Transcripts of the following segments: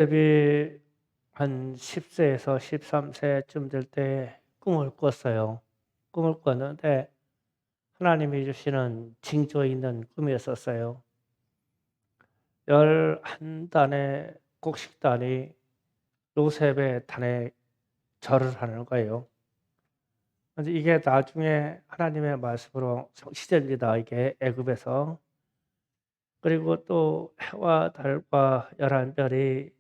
요셉이 한 10세에서 13세쯤 될 때 꿈을 꿨어요. 꿈을 꿨는데 하나님이 주시는 징조 있는 꿈이었었어요. 11단의 곡식단이 요셉의 단에 절을 하는 거예요. 근데 이게 나중에 하나님의 말씀으로 성취됩니다. 이게 애굽에서. 그리고 또 해와 달과 11별이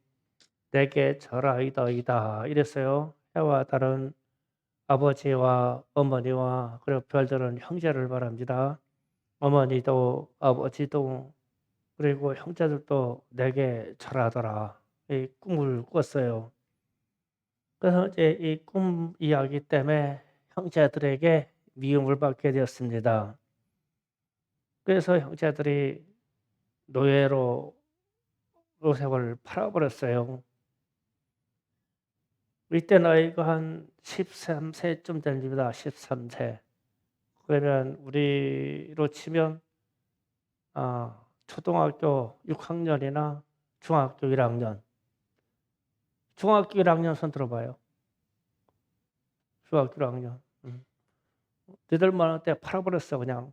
내게 절하이더이다 이랬어요. 해와 달은 아버지와 어머니와 그리고 별들은 형제를 말합니다. 어머니도 아버지도 그리고 형제들도 내게 절하더라. 이 꿈을 꿨어요. 그래서 이제 이 꿈 이야기 때문에 형제들에게 미움을 받게 되었습니다. 그래서 형제들이 노예로 요셉을 팔아버렸어요. 이때 나이가 한 13세쯤 됩니다. 13세. 그러면 우리로 치면 초등학교 6학년이나 중학교 1학년. 중학교 1학년 손 들어봐요. 중학교 1학년. 너희들 많을 때 팔아버렸어 그냥.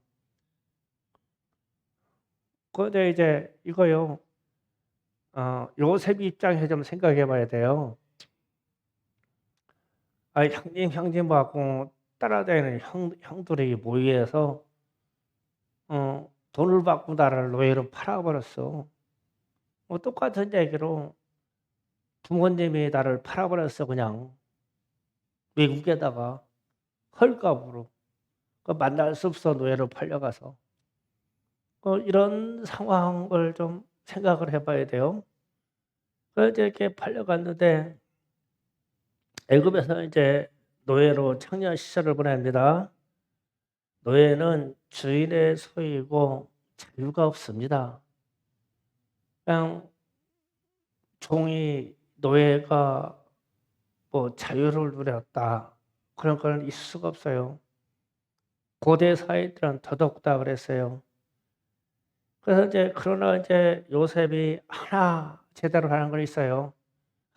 그런데 이제 이거요. 요셉 입장에서 좀 생각해 봐야 돼요. 형님하고 따라다니는 형들이 모여서 돈을 받고 나를 노예로 팔아버렸어. 뭐 똑같은 얘기로 부모님이 나를 팔아버렸어 그냥. 미국에다가 헐값으로. 만날 수 없어 노예로 팔려가서. 이런 상황을 좀 생각을 해 봐야 돼요. 그래서 이렇게 팔려갔는데 애굽에서 이제 노예로 청년 시절을 보냅니다. 노예는 주인의 소유이고 자유가 없습니다. 그냥 종이 노예가 뭐 자유를 누렸다 그런 건 있을 수가 없어요. 고대 사회들은 더더욱다 그랬어요. 그래서 이제 그러나 이제 요셉이 하나 제대로 하는 건 있어요.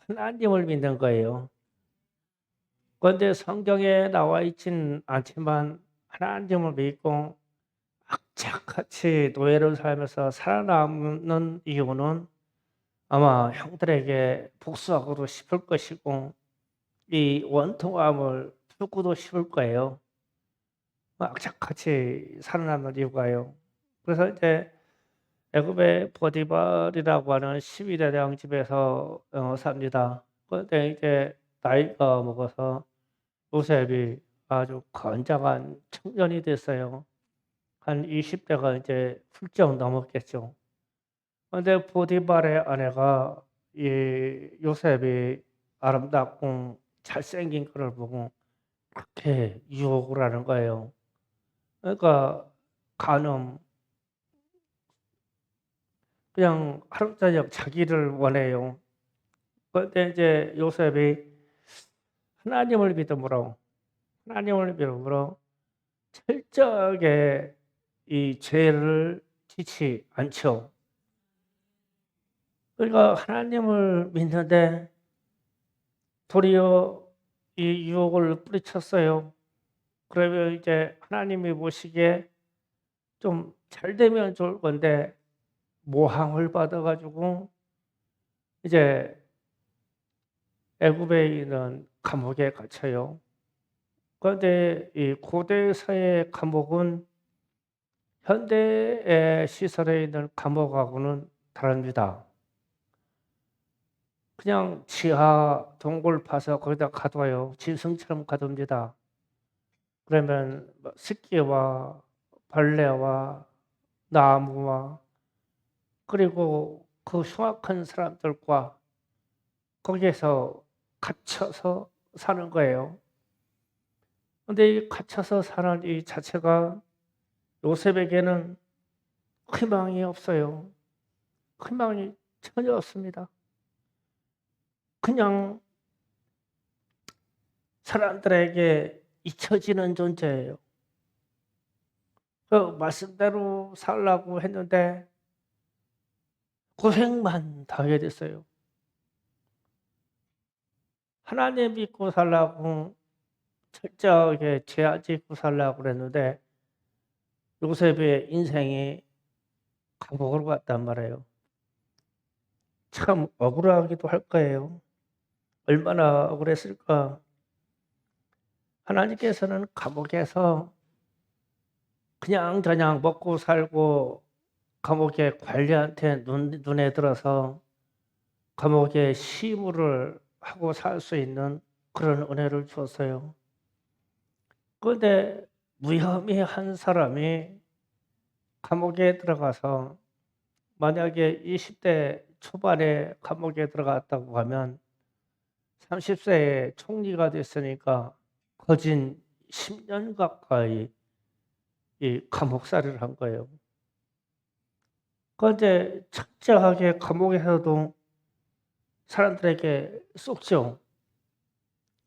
하나님을 믿는 거예요. 그런데 성경에 나와 있진 않지만 하나님을 믿고 악착같이 노예를 살면서 살아남는 이유는 아마 형들에게 복수하고도 싶을 것이고 이 원통함을 풀고도 싶을 거예요. 악착같이 살아남는 이유가요. 그래서 이제 애굽의 보디발이라고 하는 12대 장 집에서 삽니다. 그런데 이제 나이가 먹어서 요셉이 아주 건장한 청년이 됐어요. 한 20대가 이제 훌쩍 넘었겠죠. 그런데 보디발의 아내가 이 요셉이 아름답고 잘생긴 그를 보고 그렇게 유혹을 하는 거예요. 그러니까 간음 그냥 하루 저녁 자기를 원해요. 그런데 이제 요셉이 하나님을 믿음으로 하나님을 믿음으로 철저하게 이 죄를 지지 않죠. 그러니까 하나님을 믿는데 도리어 이 유혹을 뿌리쳤어요. 그러면 이제 하나님이 보시기에 좀 잘 되면 좋을 건데 모함을 받아 가지고 이제 애굽에 있는 감옥에 갇혀요. 그런데 이 고대 사회의 감옥은 현대의 시설에 있는 감옥하고는 다릅니다. 그냥 지하 동굴 파서 거기다 가둬요. 짐승처럼 가둡니다. 그러면 뭐 습기와 벌레와 나무와 그리고 그 흉악한 사람들과 거기에서 갇혀서 사는 거예요. 근데 이 갇혀서 사는 이 자체가 요셉에게는 희망이 없어요. 희망이 전혀 없습니다. 그냥 사람들에게 잊혀지는 존재예요. 그 말씀대로 살라고 했는데 고생만 당하게 됐어요. 하나님 믿고 살라고 철저하게 죄안 짓고 살라고 그랬는데 요셉의 인생이 감옥으로 갔단 말이에요. 참 억울하기도 할 거예요. 얼마나 억울했을까. 하나님께서는 감옥에서 그냥저냥 먹고 살고 감옥의 관리한테 눈에 들어서 감옥에 시무를 하고 살 수 있는 그런 은혜를 주었어요. 그런데 무혐의 한 사람이 감옥에 들어가서 만약에 20대 초반에 감옥에 들어갔다고 하면 30세에 총리가 됐으니까 거진 10년 가까이 이 감옥살이를 한 거예요. 그런데 철저하게 감옥에서도 사람들에게 쏙죠.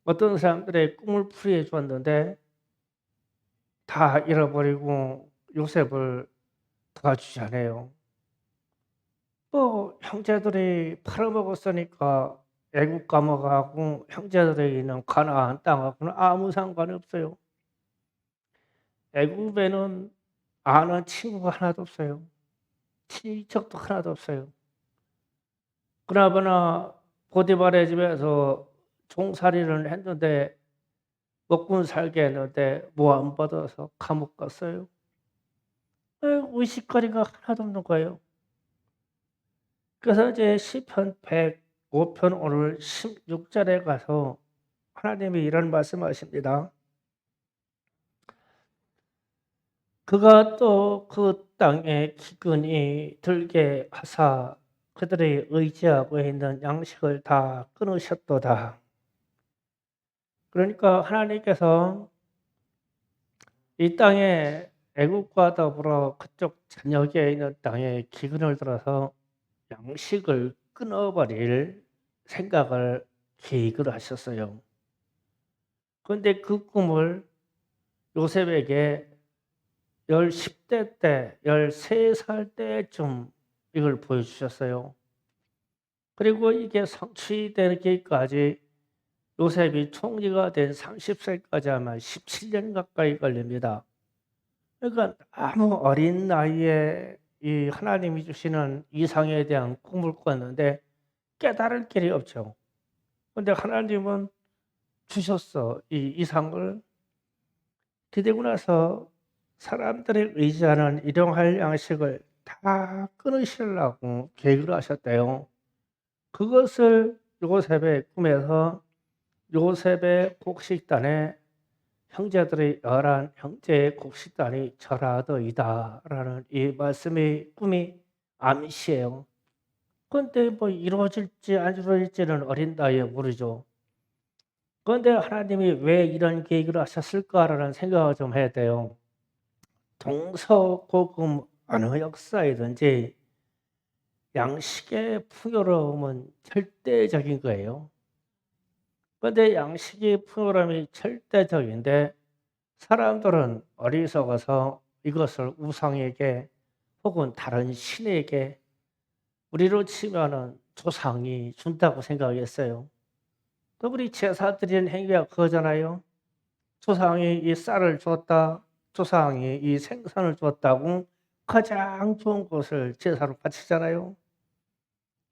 어떤 사람들의 꿈을 풀이해 주었는데 다 잃어버리고 요셉을 도와주지 않아요. 뭐 형제들이 팔아먹었으니까 애국 감옥하고 형제들이 있는 가나안 땅하고는 아무 상관이 없어요. 애국에는 아는 친구가 하나도 없어요. 친척도 하나도 없어요. 그나저나 보디발의 집에서 종살이를 했는데 먹고 살게 했는데 뭐 안 받아서 감옥 갔어요. 의식거리가 하나도 없는 거예요. 그래서 이제 시편 105편 오늘 16절에 가서 하나님이 이런 말씀하십니다. 그가 또 그 땅에 기근이 들게 하사 그들이 의지하고 있는 양식을 다 끊으셨도다. 그러니까 하나님께서 이 땅에 애국과 더불어 그쪽 전역에 있는 땅에 기근을 들어서 양식을 끊어버릴 생각을 계획을 하셨어요. 그런데 그 꿈을 요셉에게 10대 때, 13살 때쯤 이걸 보여주셨어요. 그리고 이게 성취되기까지 요셉이 총리가 된 30세까지 하면 17년 가까이 걸립니다. 그러니까 아무 어린 나이에 이 하나님이 주시는 이상에 대한 꿈을 꿨는데 깨달을 길이 없죠. 그런데 하나님은 주셨어. 이 이상을. 기대고 나서 사람들이 의지하는 일용할 양식을 다 끊으시려고 계획을 하셨대요. 그것을 요셉의 꿈에서 요셉의 곡식단에 형제들의 11형제의 곡식단이 절하더이다라는 이 말씀의 꿈이 암시예요. 그런데 뭐 이루어질지 안 이루어질지는 어린 나이에 모르죠. 그런데 하나님이 왜 이런 계획을 하셨을까라는 생각을 좀 해야 돼요. 동서고금 어느 역사이든지 양식의 풍요로움은 절대적인 거예요. 그런데 양식의 풍요로움이 절대적인데 사람들은 어리석어서 이것을 우상에게 혹은 다른 신에게 우리로 치면은 조상이 준다고 생각했어요. 또 우리 제사 드리는 행위가 그거잖아요. 조상이 이 쌀을 줬다, 조상이 이 생선을 줬다고 가장 좋은 것을 제사로 바치잖아요.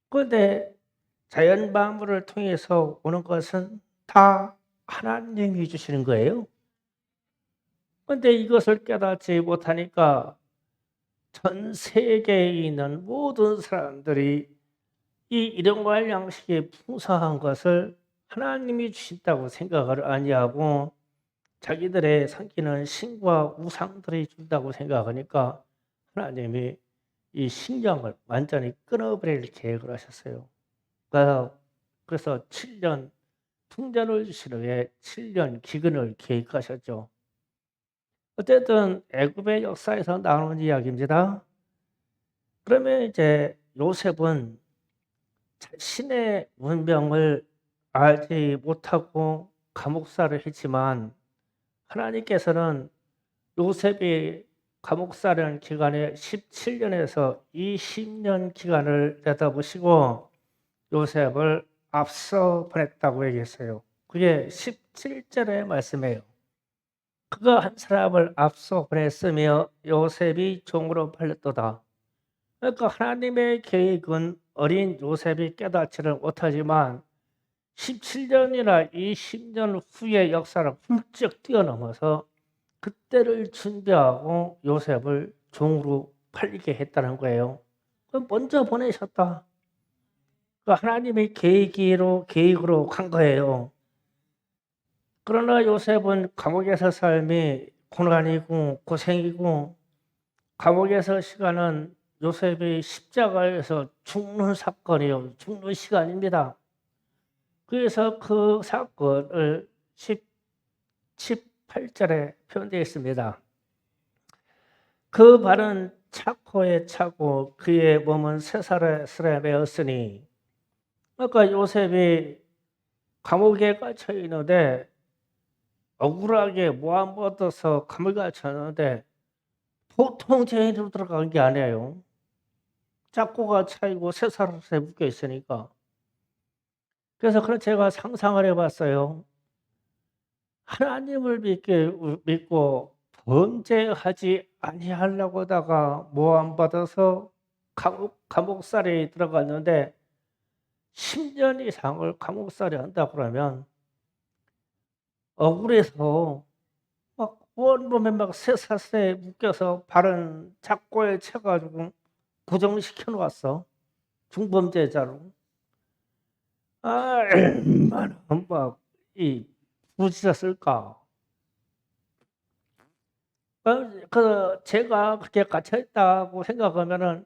그런데 자연 만물을 통해서 오는 것은 다 하나님이 주시는 거예요. 그런데 이것을 깨닫지 못하니까 전 세계에 있는 모든 사람들이 이 일용할 양식이 풍성한 것을 하나님이 주신다고 생각을 아니하고 자기들의 섬기는 신과 우상들이 준다고 생각하니까 하나님이 이 신령을 완전히 끊어버릴 계획을 하셨어요. 그래서 7년 풍년을 주시기 위해 7년 기근을 계획하셨죠. 어쨌든 애굽의 역사에서 나오는 이야기입니다. 그러면 이제 요셉은 자신의 운명을 알지 못하고 감옥살을 했지만 하나님께서는 요셉이 감옥살이라는 기간에 17년에서 20년 기간을 내다보시고 요셉을 앞서 보냈다고 얘기했어요. 그게 17절의 말씀이에요. 그가 한 사람을 앞서 보냈으며 요셉이 종으로 팔렸도다. 그러니까 하나님의 계획은 어린 요셉이 깨닫지를 못하지만 17년이나 20년 후의 역사를 훌쩍 뛰어넘어서 그때를 준비하고 요셉을 종으로 팔리게 했다는 거예요. 그럼 먼저 보내셨다. 그 하나님의 계획으로 간 거예요. 그러나 요셉은 감옥에서 삶이 고난이고 고생이고 감옥에서 시간은 요셉이 십자가에서 죽는 사건이요. 죽는 시간입니다. 그래서 그 사건을 18절에 표현되어 있습니다. 그 발은 차고에 차고 그의 몸은 쇠사슬에 매었으니, 그러니까 요셉이 감옥에 갇혀 있는데 억울하게 모함 얻어서 감옥에 갇혔는데 보통 죄인으로 들어간 게 아니에요. 짝고가 차이고 쇠사슬에 묶여 있으니까. 그래서 그런 제가 상상을 해봤어요. 하나님을 믿고 범죄하지 아니하려고 하다가 모함 받아서 감옥살이에 들어갔는데 10년 이상을 감옥살이 한다 그러면 억울해서 막 온몸에 막 쇠사슬에 묶여서 발은 작고에 쳐가지고 고정시켜 놓았어. 중범죄자로. 얼마나 막이 부지졌을까. 제가 그렇게 갇혀 있다고 생각하면은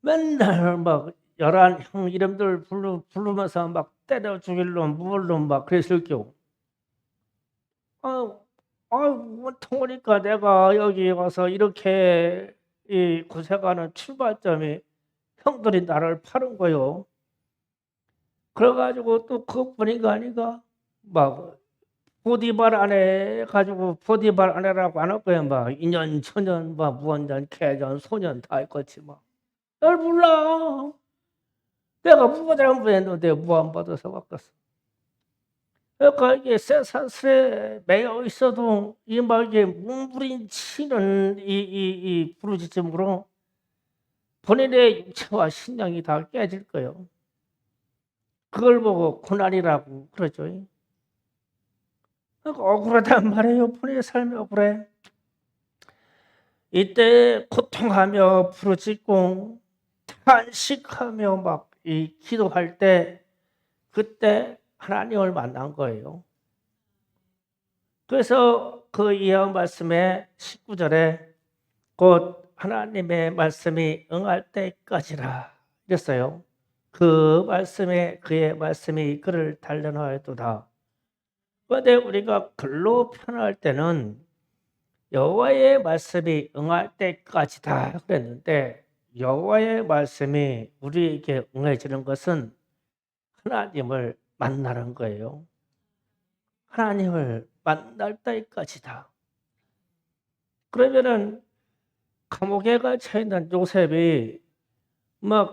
맨날 막 11형 이름들 부르면서 막 때려 죽일 놈, 무을 놈 막 그랬을 경우. 원통 오니까 내가 여기 와서 이렇게 이 고생하는 출발점이 형들이 나를 파는 거요. 그래가지고 또 그것뿐인가 아닌가? 막 보디발 안에 가지고 보디발 안에라고 안 할 거야. 막 인연, 천연, 막 무언년, 개년, 소년 다 있겠지 막. 날 몰라. 내가 무엇 잘못했는데 무안 받아서 바꿨어. 그러니까 이게 쇠사슬에 매여 있어도 이 막 이게 뭉부림치는 이 부르짖음으로 본인의 육체와 신령이 다 깨질 거예요. 그걸 보고 고난이라고 그러죠. 그러니까 억울하단 말이에요. 본인의 삶이 억울해. 이때 고통하며 부르짖고 탄식하며 막 이 기도할 때 그때 하나님을 만난 거예요. 그래서 그 이어 말씀에 19절에 곧 하나님의 말씀이 응할 때까지라 이랬어요. 그 말씀에 그의 말씀이 그를 단련하였도다. 그런데 우리가 글로 표현할 때는 여호와의 말씀이 응할 때까지다 그랬는데 여호와의 말씀이 우리에게 응해지는 것은 하나님을 만나는 거예요. 하나님을 만날 때까지다. 그러면은 감옥에 갇혀 있는 요셉이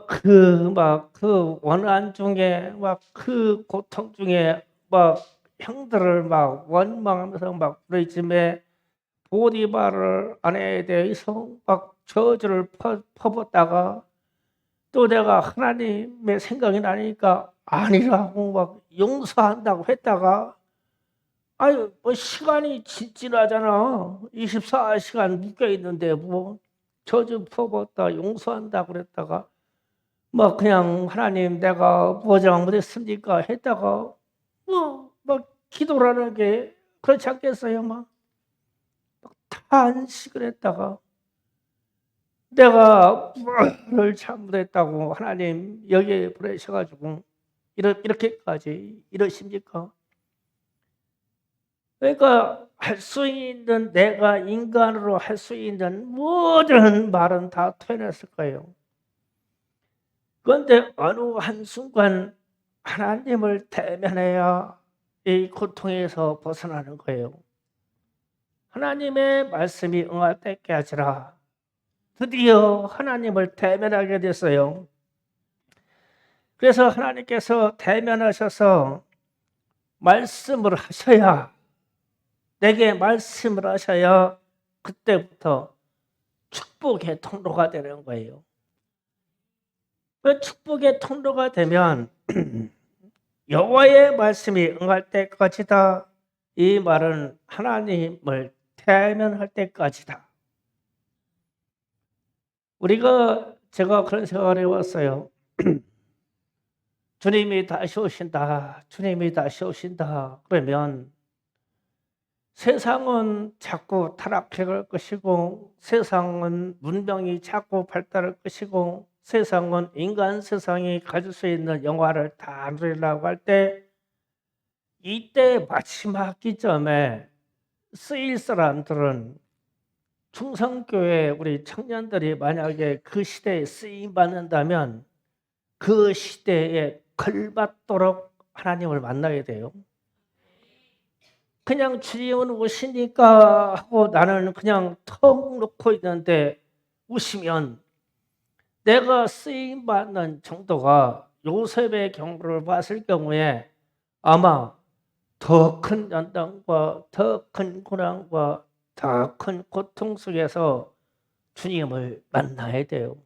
그 원한 중에 그 고통 중에 형들을 원망하면서 부르짖음에 보디발을 아내에 대해서 저주를 퍼붓다가 또 내가 하나님의 생각이 나니까 아니라고 용서한다고 했다가 시간이 지나잖아. 24시간 묶여 있는데 저주 퍼붓다 용서한다고 그랬다가 그냥 하나님 내가 뭐 잘못했습니까 했다가 기도라는 게 그렇지 않겠어요? 탄식을 했다가 내가 뭐를 잘못했다고 하나님 여기에 보내셔가지고 이렇게까지 이러십니까? 그러니까 할 수 있는 내가 인간으로 할 수 있는 모든 말은 다 토해냈을 거예요. 그런데 어느 한순간 하나님을 대면해야 이 고통에서 벗어나는 거예요. 하나님의 말씀이 응할 때까지라 드디어 하나님을 대면하게 됐어요. 그래서 하나님께서 대면하셔서 말씀을 하셔야, 내게 말씀을 하셔야 그때부터 축복의 통로가 되는 거예요. 그 축복의 통로가 되면 여호와의 말씀이 응할 때까지다. 이 말은 하나님을 대면할 때까지다. 제가 그런 생각을 해왔어요. 주님이 다시 오신다. 주님이 다시 오신다. 그러면 세상은 자꾸 타락해 갈 것이고, 세상은 문명이 자꾸 발달할 것이고, 세상은 인간 세상이 가질 수 있는 영화를 다 누리려고 할 때, 이때 마지막 기점에 쓰일 사람들은 충성교회 우리 청년들이 만약에 그 시대에 쓰임 받는다면 그 시대에 걸맞도록 하나님을 만나야 돼요. 그냥 주님은 오시니까 하고 나는 그냥 턱 놓고 있는데 오시면, 내가 쓰임 받는 정도가 요셉의 경우를 봤을 경우에 아마 더 큰 연단과 더 큰 고난과 더 큰 고통 속에서 주님을 만나야 돼요.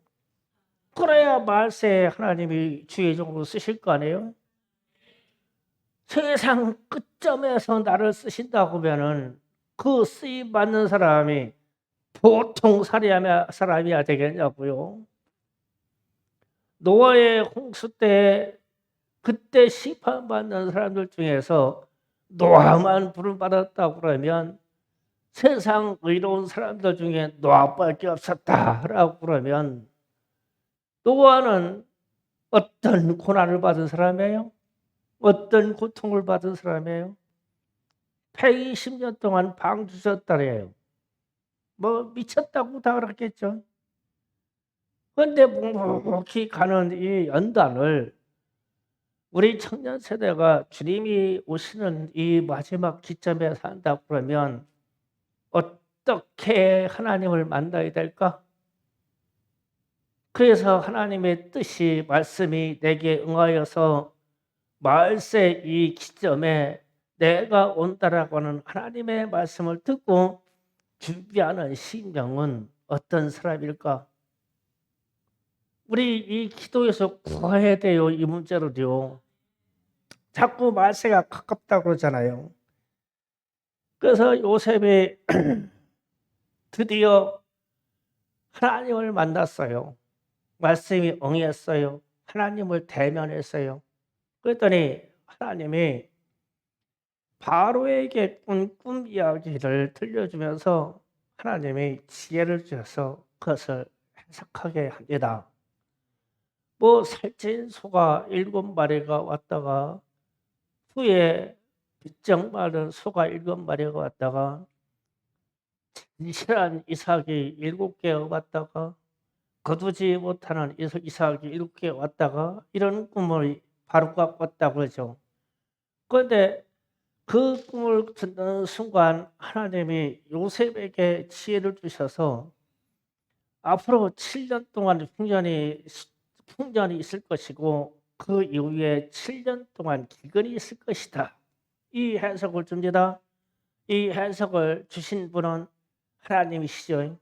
그래야 말세에 하나님이 주의 종으로 쓰실 거 아니에요? 세상 끝점에서 나를 쓰신다고 하면은 그 쓰임 받는 사람이 보통 사람이야 되겠냐고요. 노아의 홍수 때 그때 심판받는 사람들 중에서 노아만 부름받았다고 그러면, 세상 의로운 사람들 중에 노아밖에 없었다라고 그러면, 노아는 어떤 고난을 받은 사람이에요? 어떤 고통을 받은 사람이에요? 120년 동안 방주셨다래요. 뭐 미쳤다고 다 그랬겠죠. 그런데 묵묵히 가는 이 연단을 우리 청년 세대가 주님이 오시는 이 마지막 기점에 산다 그러면 어떻게 하나님을 만나야 될까? 그래서 하나님의 뜻이, 말씀이 내게 응하여서 말세 이 기점에 내가 온다라고 하는 하나님의 말씀을 듣고 준비하는 심령은 어떤 사람일까? 우리 이 기도에서 구해야 돼요. 이 문제로요. 자꾸 말세가 가깝다고 그러잖아요. 그래서 요셉이 드디어 하나님을 만났어요. 말씀이 응했어요. 하나님을 대면했어요. 그랬더니 하나님이 바로에게 꿈 이야기를 들려주면서 하나님이 지혜를 주셔서 그것을 해석하게 합니다. 뭐 살찐 소가 7마리가 왔다가, 후에 빗장 마른 소가 7마리가 왔다가, 진실한 이삭이 7개가 왔다가, 거두지 못하는 이삭이 7개 왔다가, 이런 꿈을 바로가 꿨다고 그러죠. 그런데 그 꿈을 듣는 순간 하나님이 요셉에게 지혜를 주셔서 앞으로 7년 동안 풍년이 있을 것이고 그 이후에 7년 동안 기근이 있을 것이다. 이 해석을 줍니다. 이 해석을 주신 분은 하나님이시죠.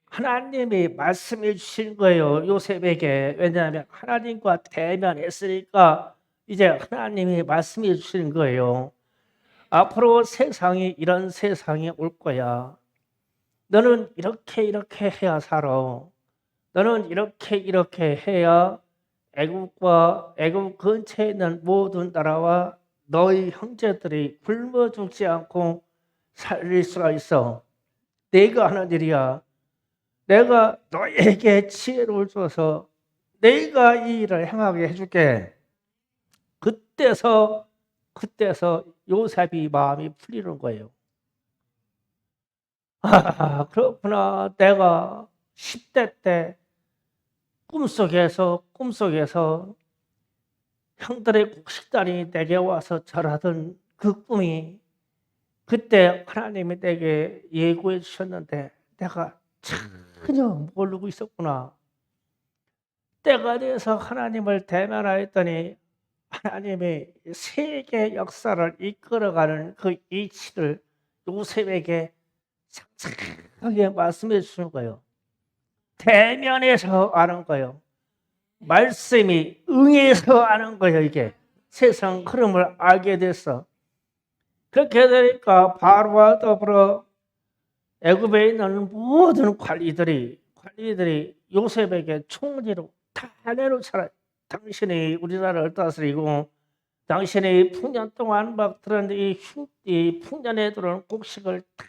하나님이 말씀해 주신 거예요, 요셉에게. 왜냐하면 하나님과 대면했으니까 이제 하나님이 말씀해 주시는 거예요. 앞으로 세상이 이런 세상이 올 거야. 너는 이렇게 해야 살아. 너는 이렇게 해야 애국 근처에 있는 모든 나라와 너희 형제들이 굶어 죽지 않고 살릴 수가 있어. 내가 하는 일이야. 내가 너에게 지혜를 줘서 내가 이 일을 행하게 해줄게. 그때서 요셉이 마음이 풀리는 거예요. 아, 그렇구나. 내가 10대 때 꿈속에서 형들의 곡식단이 내게 와서 절하던 그 꿈이, 그때 하나님이 내게 예고해 주셨는데 내가 전혀 모르고 있었구나. 때가 돼서 하나님을 대면하였더니 하나님의 세계 역사를 이끌어가는 그 이치를 요셉에게 상세하게 말씀해 주는 거예요. 대면에서 아는 거예요. 말씀이 응해서 아는 거예요. 이게 세상 흐름을 알게 됐어. 그렇게 되니까 바로와 더불어 애굽에 있는 모든 관리들이 요셉에게 총리로 다 내놓잖아요. 당신이 우리나라를 다스리고 당신이 풍년 동안 막 들었는데 이 풍년에 들어온 곡식을 다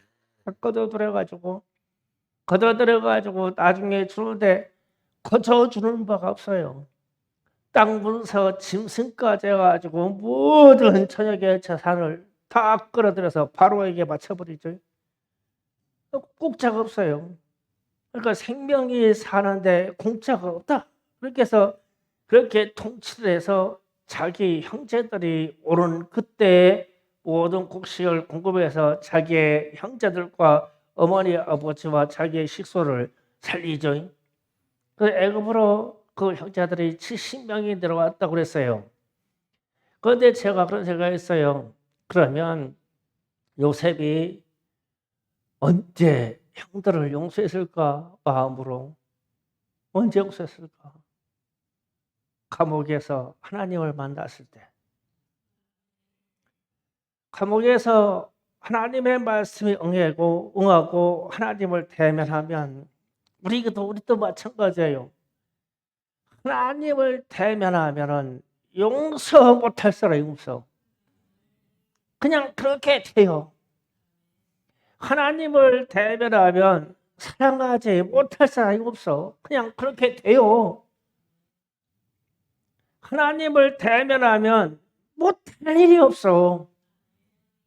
걷어들여가지고 나중에 주는데 거저주는 바가 없어요. 땅 문서 짐승까지 해가지고 모든 저녁의 재산을 다 끌어들여서 바로에게 바쳐버리죠. 공짜가 없어요. 그러니까 생명이 사는데 공짜가 없다. 그렇게 해서 그렇게 통치를 해서 자기 형제들이 오는 그때에 모든 곡식을 공급해서 자기의 형제들과 어머니 아버지와 자기의 식소를 살리죠. 그 애굽으로 그 형제들이 70명이 들어왔다고 그랬어요. 그런데 제가 그런 생각했어요. 그러면 요셉이 언제 형들을 용서했을까? 마음으로 언제 용서했을까? 감옥에서 하나님을 만났을 때, 감옥에서 하나님의 말씀이 응하고 하나님을 대면하면 우리도 마찬가지예요. 하나님을 대면하면은 용서 못할 사람이 없어. 그냥 그렇게 돼요. 하나님을 대면하면 사랑하지 못할 사람이 없어. 그냥 그렇게 돼요. 하나님을 대면하면 못할 일이 없어.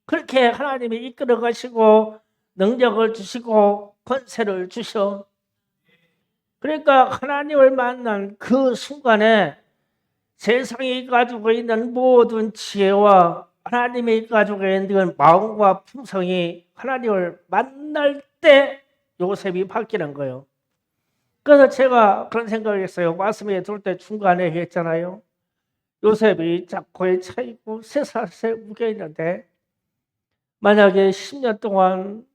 그렇게 하나님이 이끌어 가시고 능력을 주시고 권세를 주셔. 그러니까 하나님을 만난 그 순간에 세상이 가지고 있는 모든 지혜와 하나님이 가지고 있는 마음과 품성이 하나님을 만날 때 요셉이 바뀌는 거예요. 그래서 제가 그런 생각을 했어요. 말씀에 들을 때 중간에 했잖아요. 요셉이 작고에 차있고 쇠사슬에 묶여 있는데 만약에 10년 동안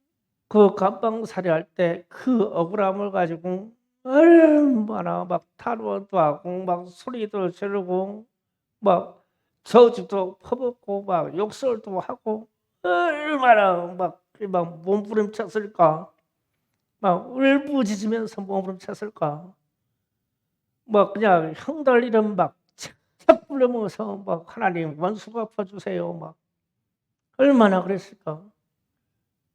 그 감방살이 할 때 그 억울함을 가지고 얼마나 막 탄원도 하고 막 소리도 지르고 막 저주도 퍼붓고 막 욕설도 하고 얼마나 막 몸부림쳤을까. 막 울부짖으면서 몸부림쳤을까. 막 그냥 형들 이름 막 착착 부르면서 막 하나님 원수 갚아주세요. 막 얼마나 그랬을까.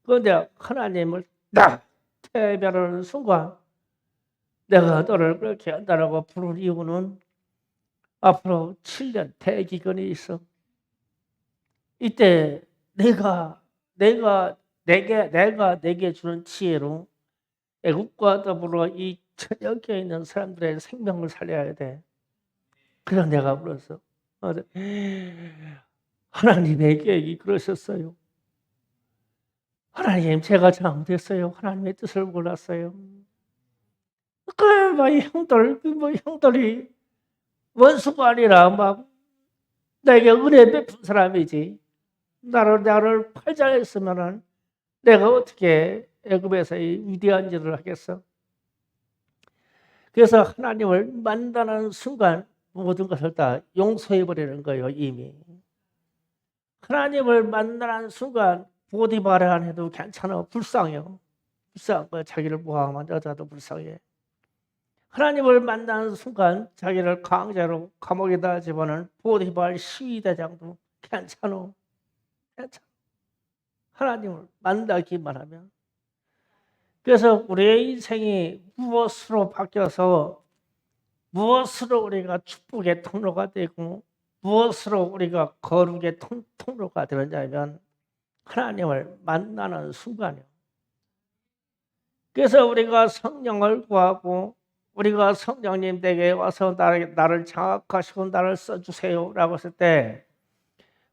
그런데 하나님을 딱 대변하는 순간 내가 너를 그렇게 한다라고 부를 이유는 앞으로 7년 대기근이 있어. 이때 내가 내게 주는 지혜로 애국과 더불어 이 천역에 있는 사람들의 생명을 살려야 돼. 그래서 내가 불렀어. 하나님의 계획이 그러셨어요. 하나님, 제가 잘못했어요. 하나님의 뜻을 몰랐어요. 형들이 원수가 아니라 막 내게 은혜 베푼 사람이지. 나를 팔자했으면은 내가 어떻게 애굽에서 이 위대한 일을 하겠어? 그래서 하나님을 만나는 순간 모든 것을 다 용서해 버리는 거예요. 이미 하나님을 만나는 순간 보디바를 안 해도 괜찮아. 불쌍해요. 불쌍한 거야. 자기를 모함한 여자도 불쌍해. 하나님을 만나는 순간 자기를 강제로 감옥에다 집어넣은 보디발 시위대장도 괜찮아. 하나님을 만나기만 하면. 그래서 우리의 인생이 무엇으로 바뀌어서 무엇으로 우리가 축복의 통로가 되고 무엇으로 우리가 거룩의 통로가 되느냐면 하나님을 만나는 순간이에요. 그래서 우리가 성령을 구하고 우리가 성령님 댁에 와서 나를 장악하시고 나를 써주세요 라고 했을 때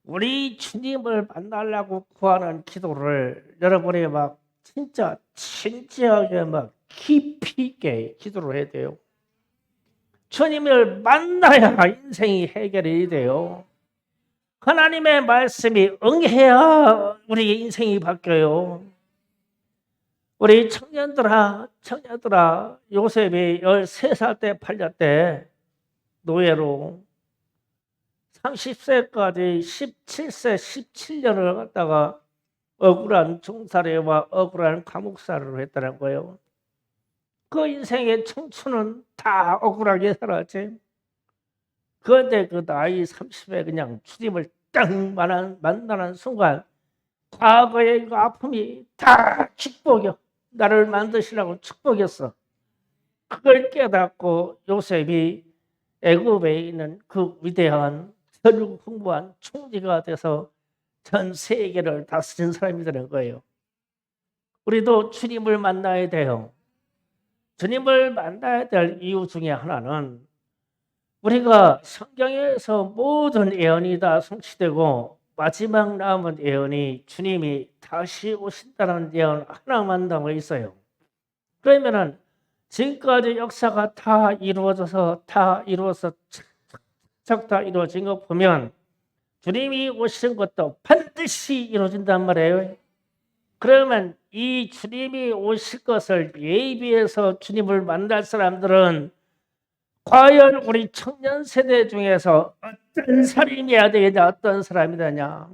우리 주님을 만나려고 구하는 기도를 여러분이 막 진짜 진지하게 막 깊이 있게 기도를 해야 돼요. 주님을 만나야 인생이 해결이 돼요. 하나님의 말씀이 응해야 우리 인생이 바뀌어요. 우리 청년들아, 요셉이 13살 때 팔렸대. 노예로 30세까지 17세 17년을 갖다가 억울한 종살이와 억울한 감옥살이를 했다는 거예요. 그 인생의 청춘은 다 억울하게 살았지. 그런데 그 나이 30에 그냥 주님을 딱 만나는 순간 과거의 그 아픔이 다 축복이요. 나를 만드시라고 축복이었어. 그걸 깨닫고 요셉이 애굽에 있는 그 위대한 전국풍부한 총리가 돼서 전 세계를 다스린 사람이 되는 거예요. 우리도 주님을 만나야 돼요. 주님을 만나야 될 이유 중에 하나는 우리가 성경에서 모든 예언이 다 성취되고 마지막 남은 예언이 주님이 다시 오신다는 예언 하나만 남아 있어요. 그러면은 지금까지 역사가 다 이루어져서 다 이루어진 거 보면 주님이 오시는 것도 반드시 이루어진단 말이에요. 그러면 이 주님이 오실 것을 예비해서 주님을 만날 사람들은 과연 우리 청년 세대 중에서 어떤 사람이어야 되겠냐, 어떤 사람이 되냐.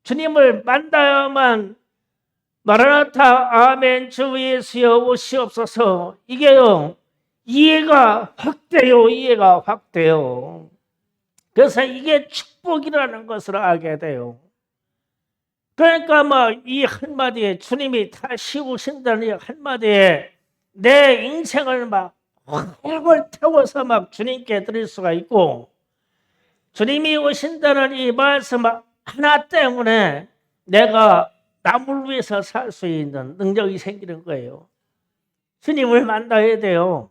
주님을 만나야만 마라나타 아멘 주 예수여 오시옵소서. 이게요 이해가 확 돼요. 그래서 이게 축복이라는 것을 알게 돼요. 그러니까 이 한마디에 주님이 다시 오신다는 이 한마디에 내 인생을 활을 태워서 주님께 드릴 수가 있고, 주님이 오신다는 이 말씀 하나 때문에 내가 남을 위해서 살 수 있는 능력이 생기는 거예요. 주님을 만나야 돼요.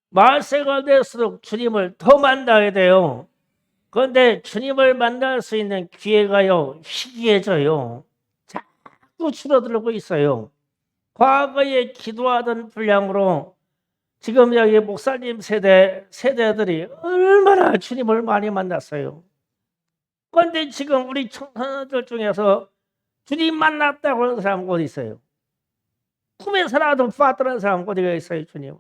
말세가 될수록 주님을 더 만나야 돼요. 그런데 주님을 만날 수 있는 기회가요 희귀해져요. 자꾸 줄어들고 있어요. 과거에 기도하던 분량으로 지금 여기 목사님 세대들이 얼마나 주님을 많이 만났어요. 그런데 지금 우리 청소년들 중에서 주님 만났다고 하는 사람 어디 있어요? 꿈에서라도 봤다는 사람 어디가 있어요? 주님을.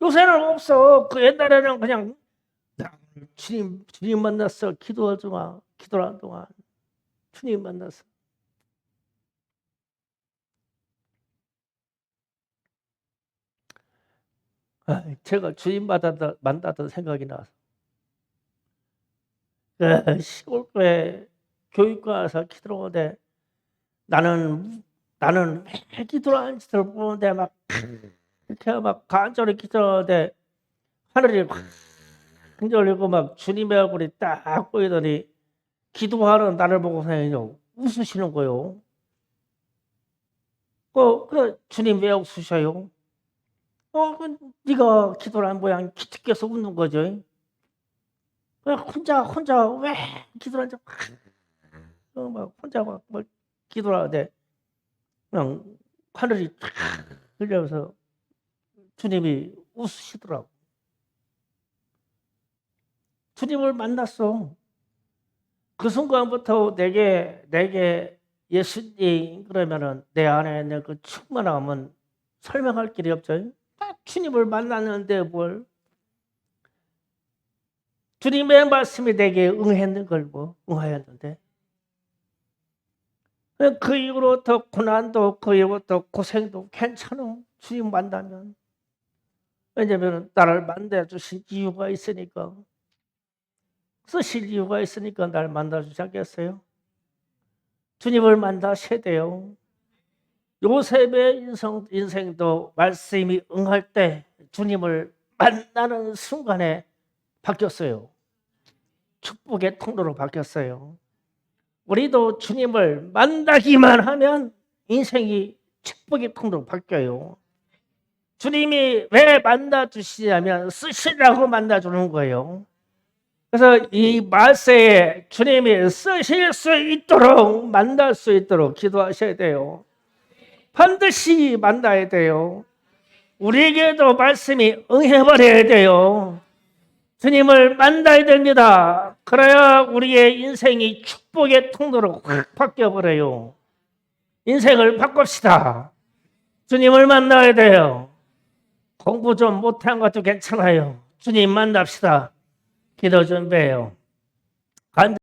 요새는 없어. 그 옛날에는 그냥 주님 만났어. 기도하는 동안 주님 만났어. 제가 주님 만났던 생각이 나서 시골교회 교육관에서 기도하는데 나는 왜 기도하는 짓을 보는데 이렇게 간절히 기도하는데 하늘이 흔들리고 주님의 얼굴이 딱 보이더니 기도하는 나를 보고 그냥 웃으시는 거예요. 주님 왜 웃으셔요? 네가 기도를 한 모양 기특해서 웃는 거죠. 혼자 왜 기도를 하는지 혼자 기도를 하는데 그냥 하늘이 흘려서 주님이 웃으시더라고. 주님을 만났어. 그 순간부터 내게 예수님 그러면은 내 안에 있는 그 충만함은 설명할 길이 없죠. 주님을 만났는데 뭘? 주님의 말씀이 내게 응했는 걸 응하였는데 그 이후로부터 고난도 그 이후로부터 고생도 괜찮아. 주님 만나면. 왜냐하면 나를 만나주신 이유가 있으니까. 쓰실 이유가 있으니까 날 만나주지 않겠어요? 주님을 만나셔야 돼요. 요셉의 인생도 말씀이 응할 때 주님을 만나는 순간에 바뀌었어요. 축복의 통로로 바뀌었어요. 우리도 주님을 만나기만 하면 인생이 축복의 통로로 바뀌어요. 주님이 왜 만나주시냐면 쓰시라고 만나주는 거예요. 그래서 이 말세에 주님이 쓰실 수 있도록 만날 수 있도록 기도하셔야 돼요. 반드시 만나야 돼요. 우리에게도 말씀이 응해버려야 돼요. 주님을 만나야 됩니다. 그래야 우리의 인생이 축복의 통로로 확 바뀌어버려요. 인생을 바꿉시다. 주님을 만나야 돼요. 공부 좀 못한 것도 괜찮아요. 주님 만납시다. 기도 준비해요.